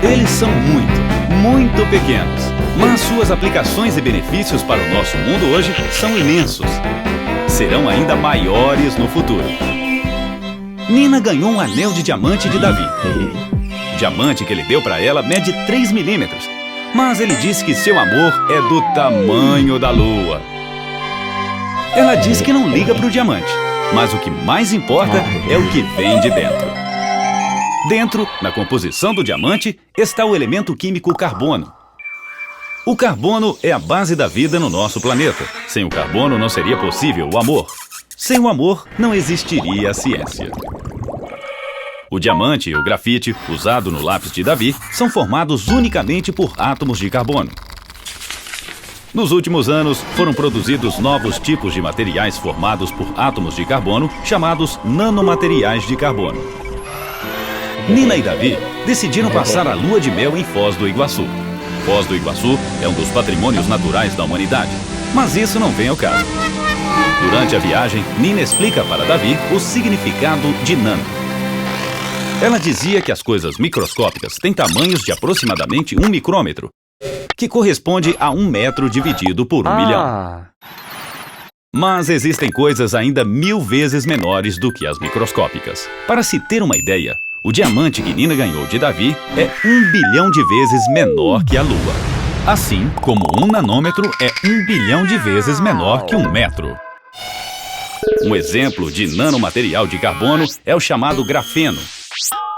Eles são muito pequenos, mas suas aplicações e benefícios para o nosso mundo hoje são imensos. Serão ainda maiores no futuro. Nina ganhou um anel de diamante de Davi. O diamante que ele deu para ela mede 3 milímetros, mas ele disse que seu amor é do tamanho da lua. Ela diz que não liga para o diamante, mas o que mais importa é o que vem de dentro. Dentro, na composição do diamante, está o elemento químico carbono. O carbono é a base da vida no nosso planeta. Sem o carbono não seria possível o amor. Sem o amor, não existiria a ciência. O diamante e o grafite, usado no lápis de Davi, são formados unicamente por átomos de carbono. Nos últimos anos, foram produzidos novos tipos de materiais formados por átomos de carbono, chamados nanomateriais de carbono. Nina e Davi decidiram passar a lua de mel em Foz do Iguaçu. Foz do Iguaçu é um dos patrimônios naturais da humanidade, mas isso não vem ao caso. Durante a viagem, Nina explica para Davi o significado de nano. Ela dizia que as coisas microscópicas têm tamanhos de aproximadamente 1 micrômetro, que corresponde a 1 metro dividido por 1 milhão. Mas existem coisas ainda 1000 vezes menores do que as microscópicas. Para se ter uma ideia, o diamante que Nina ganhou de Davi é 1 bilhão de vezes menor que a Lua. Assim como 1 nanômetro é 1 bilhão de vezes menor que 1 metro. Um exemplo de nanomaterial de carbono é o chamado grafeno.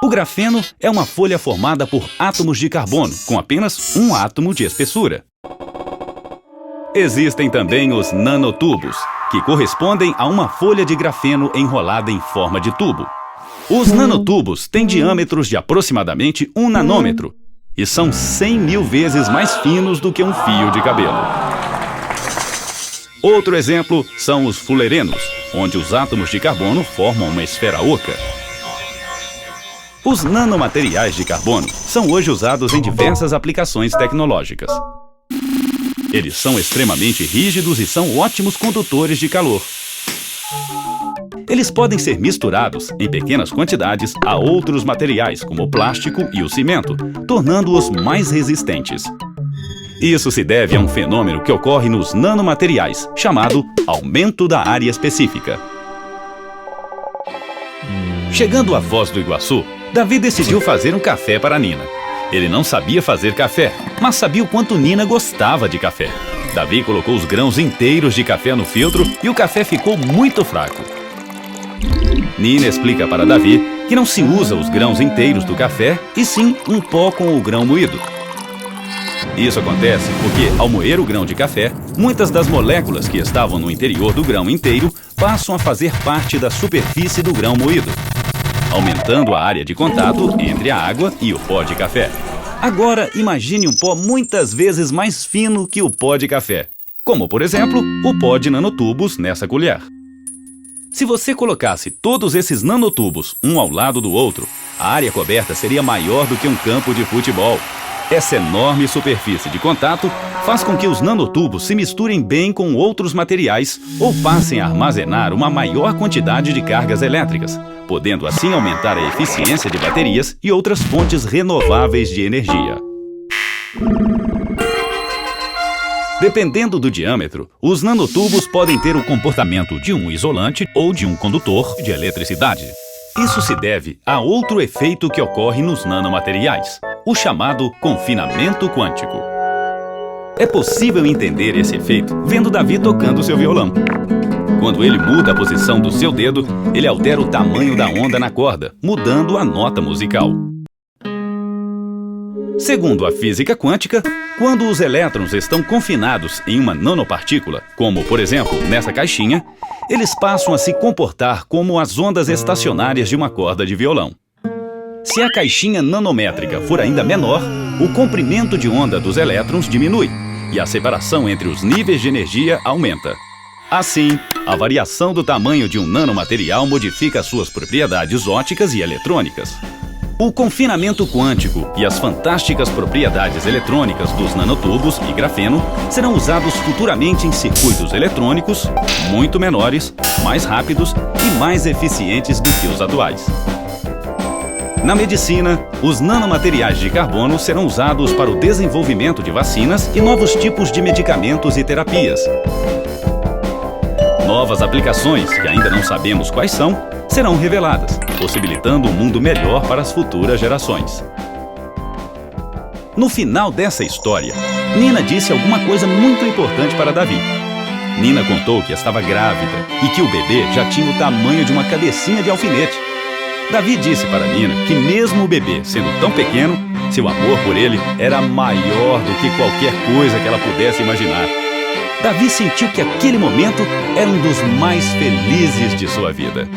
O grafeno é uma folha formada por átomos de carbono, com apenas um átomo de espessura. Existem também os nanotubos, que correspondem a uma folha de grafeno enrolada em forma de tubo. Os nanotubos têm diâmetros de aproximadamente 1 nanômetro e são 100 mil vezes mais finos do que um fio de cabelo. Outro exemplo são os fullerenos, onde os átomos de carbono formam uma esfera oca. Os nanomateriais de carbono são hoje usados em diversas aplicações tecnológicas. Eles são extremamente rígidos e são ótimos condutores de calor. Eles podem ser misturados em pequenas quantidades a outros materiais, como o plástico e o cimento, tornando-os mais resistentes. Isso se deve a um fenômeno que ocorre nos nanomateriais, chamado aumento da área específica. Chegando à Foz do Iguaçu, Davi decidiu fazer um café para Nina. Ele não sabia fazer café, mas sabia o quanto Nina gostava de café. Davi colocou os grãos inteiros de café no filtro e o café ficou muito fraco. Nina explica para Davi que não se usa os grãos inteiros do café, e sim um pó com o grão moído. Isso acontece porque, ao moer o grão de café, muitas das moléculas que estavam no interior do grão inteiro passam a fazer parte da superfície do grão moído, aumentando a área de contato entre a água e o pó de café. Agora, imagine um pó muitas vezes mais fino que o pó de café, como, por exemplo, o pó de nanotubos nessa colher. Se você colocasse todos esses nanotubos um ao lado do outro, a área coberta seria maior do que um campo de futebol. Essa enorme superfície de contato faz com que os nanotubos se misturem bem com outros materiais ou passem a armazenar uma maior quantidade de cargas elétricas, podendo assim aumentar a eficiência de baterias e outras fontes renováveis de energia. Dependendo do diâmetro, os nanotubos podem ter o comportamento de um isolante ou de um condutor de eletricidade. Isso se deve a outro efeito que ocorre nos nanomateriais, o chamado confinamento quântico. É possível entender esse efeito vendo Davi tocando seu violão. Quando ele muda a posição do seu dedo, ele altera o tamanho da onda na corda, mudando a nota musical. Segundo a física quântica, quando os elétrons estão confinados em uma nanopartícula, como, por exemplo, nessa caixinha, eles passam a se comportar como as ondas estacionárias de uma corda de violão. Se a caixinha nanométrica for ainda menor, o comprimento de onda dos elétrons diminui e a separação entre os níveis de energia aumenta. Assim, a variação do tamanho de um nanomaterial modifica suas propriedades ópticas e eletrônicas. O confinamento quântico e as fantásticas propriedades eletrônicas dos nanotubos e grafeno serão usados futuramente em circuitos eletrônicos muito menores, mais rápidos e mais eficientes do que os atuais. Na medicina, os nanomateriais de carbono serão usados para o desenvolvimento de vacinas e novos tipos de medicamentos e terapias. Novas aplicações, que ainda não sabemos quais são, serão reveladas, possibilitando um mundo melhor para as futuras gerações. No final dessa história, Nina disse alguma coisa muito importante para Davi. Nina contou que estava grávida e que o bebê já tinha o tamanho de uma cabecinha de alfinete. Davi disse para Nina que mesmo o bebê sendo tão pequeno, seu amor por ele era maior do que qualquer coisa que ela pudesse imaginar. Davi sentiu que aquele momento era um dos mais felizes de sua vida.